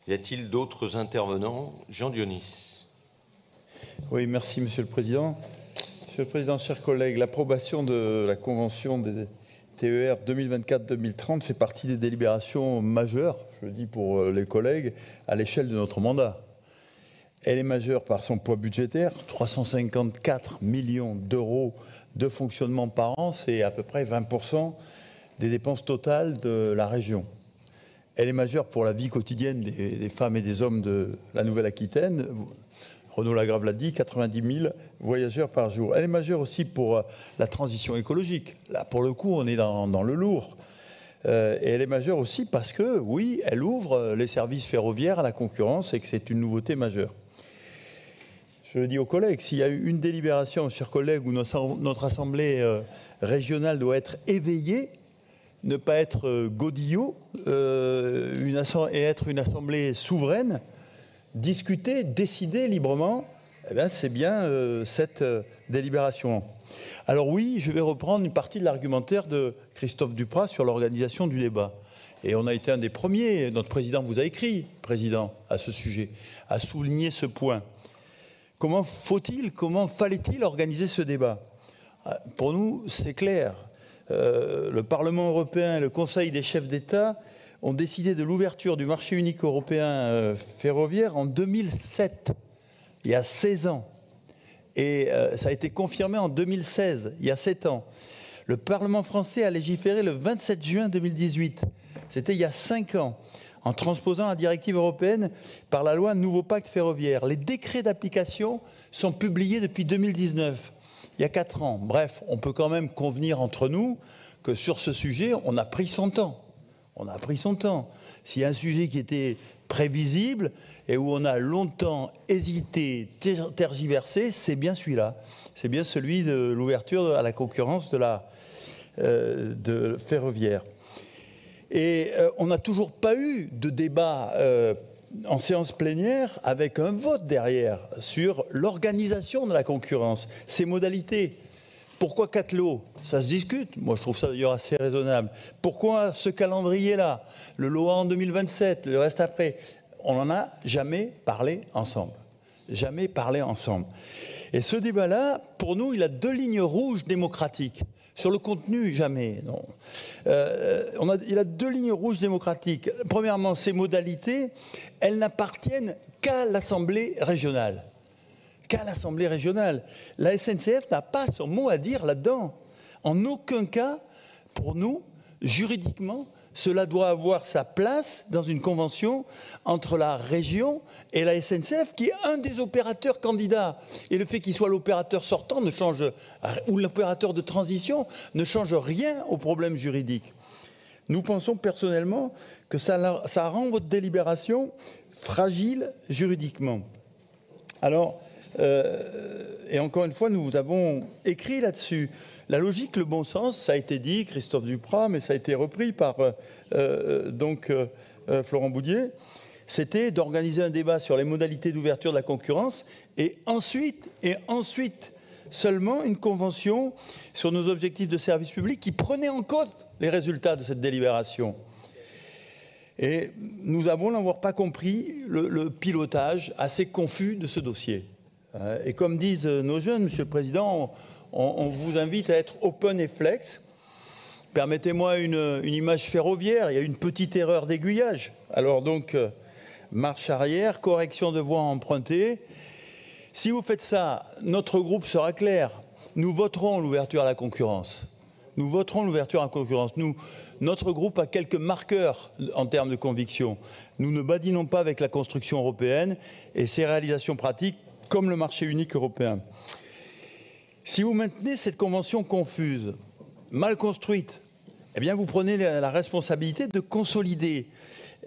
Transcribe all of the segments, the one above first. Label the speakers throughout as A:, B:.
A: Y a-t-il d'autres intervenants? Jean Dionis.
B: Oui, merci Monsieur le Président. Monsieur le Président, chers collègues, l'approbation de la Convention des TER 2024-2030 fait partie des délibérations majeures, je le dis pour les collègues, à l'échelle de notre mandat. Elle est majeure par son poids budgétaire, 354 millions d'euros de fonctionnement par an, c'est à peu près 20% des dépenses totales de la région. Elle est majeure pour la vie quotidienne des femmes et des hommes de la Nouvelle-Aquitaine. Renaud Lagrave l'a dit, 90 000 voyageurs par jour. Elle est majeure aussi pour la transition écologique. Là, pour le coup, on est dans le lourd. Et elle est majeure aussi parce que, oui, elle ouvre les services ferroviaires à la concurrence et que c'est une nouveauté majeure. Je le dis aux collègues, s'il y a eu une délibération, chers collègues, où notre Assemblée régionale doit être éveillée, ne pas être godillot, et être une Assemblée souveraine, discuter, décider librement, eh bien, c'est bien cette délibération. Alors oui, je vais reprendre une partie de l'argumentaire de Christophe Duprat sur l'organisation du débat. Et on a été un des premiers, notre président vous a écrit, président, à ce sujet, à souligner ce point. Comment fallait-il organiser ce débat? Pour nous, c'est clair. Le Parlement européen et le Conseil des chefs d'État ont décidé de l'ouverture du marché unique européen ferroviaire en 2007, il y a 16 ans. Et ça a été confirmé en 2016, il y a 7 ans. Le Parlement français a légiféré le 27 juin 2018, c'était il y a 5 ans, en transposant la directive européenne par la loi Nouveau Pacte ferroviaire. Les décrets d'application sont publiés depuis 2019, il y a 4 ans. Bref, on peut quand même convenir entre nous que sur ce sujet, on a pris son temps. On a pris son temps. S'il y a un sujet qui était prévisible et où on a longtemps hésité, tergiversé, c'est bien celui-là. C'est bien celui de l'ouverture à la concurrence de ferroviaire. Et on n'a toujours pas eu de débat en séance plénière avec un vote derrière sur l'organisation de la concurrence, ses modalités. Pourquoi 4 lots? Ça se discute. Moi, je trouve ça d'ailleurs assez raisonnable. Pourquoi ce calendrier-là? Le lot en 2027, le reste après. On n'en a jamais parlé ensemble. Jamais parlé ensemble. Et ce débat-là, pour nous, il a 2 lignes rouges démocratiques. Sur le contenu, jamais. Non. Il a 2 lignes rouges démocratiques. Premièrement, ces modalités, elles n'appartiennent qu'à l'Assemblée régionale. Qu'à l'Assemblée régionale. La SNCF n'a pas son mot à dire là-dedans. En aucun cas, pour nous, juridiquement, cela doit avoir sa place dans une convention entre la région et la SNCF, qui est un des opérateurs candidats. Et le fait qu'il soit l'opérateur sortant ne change, ou l'opérateur de transition ne change rien au problème juridique. Nous pensons personnellement que ça rend votre délibération fragile juridiquement. Alors, et encore une fois, nous avons écrit là-dessus. La logique, le bon sens, ça a été dit, Christophe Duprat, mais ça a été repris par Florent Boudier, c'était d'organiser un débat sur les modalités d'ouverture de la concurrence et ensuite seulement une convention sur nos objectifs de service public qui prenait en compte les résultats de cette délibération. Et nous avons, n'avoir pas compris, le pilotage assez confus de ce dossier. Et comme disent nos jeunes, Monsieur le Président, on vous invite à être open et flex. Permettez-moi une image ferroviaire, il y a une petite erreur d'aiguillage. Alors donc, marche arrière, correction de voie empruntée. Si vous faites ça, notre groupe sera clair. Nous voterons l'ouverture à la concurrence. Nous voterons l'ouverture à la concurrence. Notre groupe a quelques marqueurs en termes de conviction. Nous ne badinons pas avec la construction européenne et ses réalisations pratiques comme le marché unique européen. Si vous maintenez cette convention confuse, mal construite, eh bien vous prenez la responsabilité de consolider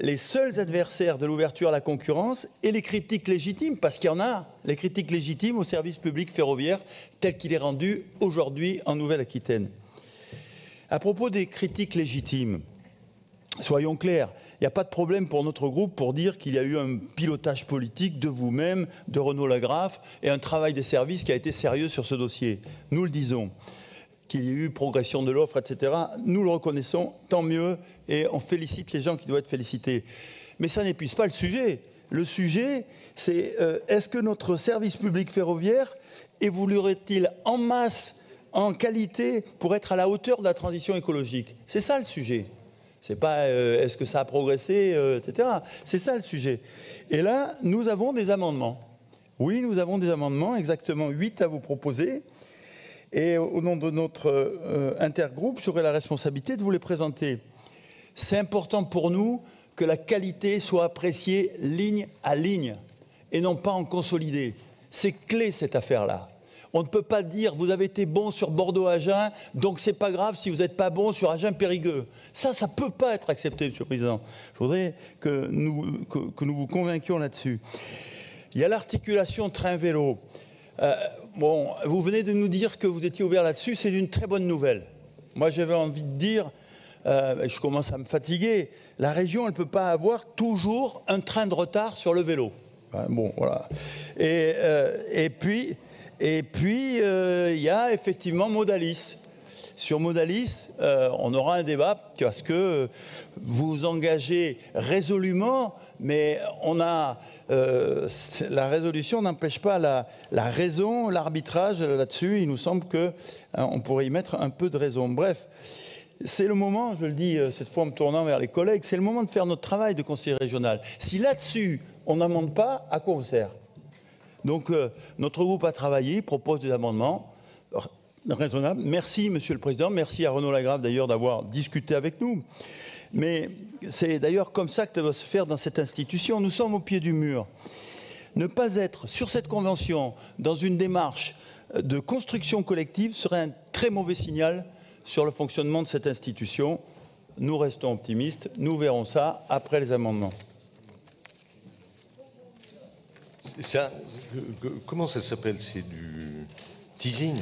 B: les seuls adversaires de l'ouverture à la concurrence et les critiques légitimes, parce qu'il y en a, les critiques légitimes au service public ferroviaire tel qu'il est rendu aujourd'hui en Nouvelle-Aquitaine. À propos des critiques légitimes, soyons clairs, il n'y a pas de problème pour notre groupe pour dire qu'il y a eu un pilotage politique de vous-même, de Renaud Lagrave, et un travail des services qui a été sérieux sur ce dossier. Nous le disons. Qu'il y ait eu progression de l'offre, etc. Nous le reconnaissons, tant mieux, et on félicite les gens qui doivent être félicités. Mais ça n'épuise pas le sujet. Le sujet, c'est est-ce que notre service public ferroviaire évoluerait-il en masse, en qualité, pour être à la hauteur de la transition écologique? C'est ça le sujet. C'est pas est-ce que ça a progressé, etc. C'est ça le sujet. Et là, nous avons des amendements. Oui, nous avons des amendements, exactement 8 à vous proposer. Et au nom de notre intergroupe, j'aurai la responsabilité de vous les présenter. C'est important pour nous que la qualité soit appréciée ligne à ligne et non pas en consolidé. C'est clé cette affaire-là. On ne peut pas dire vous avez été bon sur Bordeaux-Agen, donc c'est pas grave si vous n'êtes pas bon sur Agen-Périgueux. Ça ne peut pas être accepté, Monsieur le Président. Je voudrais que nous vous convainquions là-dessus. Il y a l'articulation train-vélo. Bon, vous venez de nous dire que vous étiez ouvert là-dessus, c'est une très bonne nouvelle. Moi, j'avais envie de dire, je commence à me fatiguer, la région, elle ne peut pas avoir toujours un train de retard sur le vélo. Bon, voilà. Et puis, il y a effectivement Modalis. Sur Modalis, on aura un débat parce que vous vous engagez résolument, mais la résolution n'empêche pas la raison, l'arbitrage là-dessus. Il nous semble qu'on pourrait y mettre un peu de raison. Bref, c'est le moment, je le dis cette fois en me tournant vers les collègues, c'est le moment de faire notre travail de conseiller régional. Si là-dessus, on n'amende pas, à quoi on sert? Donc, notre groupe a travaillé, propose des amendements raisonnables. Merci, Monsieur le Président. Merci à Renaud Lagrave, d'ailleurs, d'avoir discuté avec nous. Mais c'est d'ailleurs comme ça que ça doit se faire dans cette institution. Nous sommes au pied du mur. Ne pas être sur cette convention dans une démarche de construction collective serait un très mauvais signal sur le fonctionnement de cette institution. Nous restons optimistes. Nous verrons ça après les amendements.
A: Ça, comment ça s'appelle? C'est du teasing?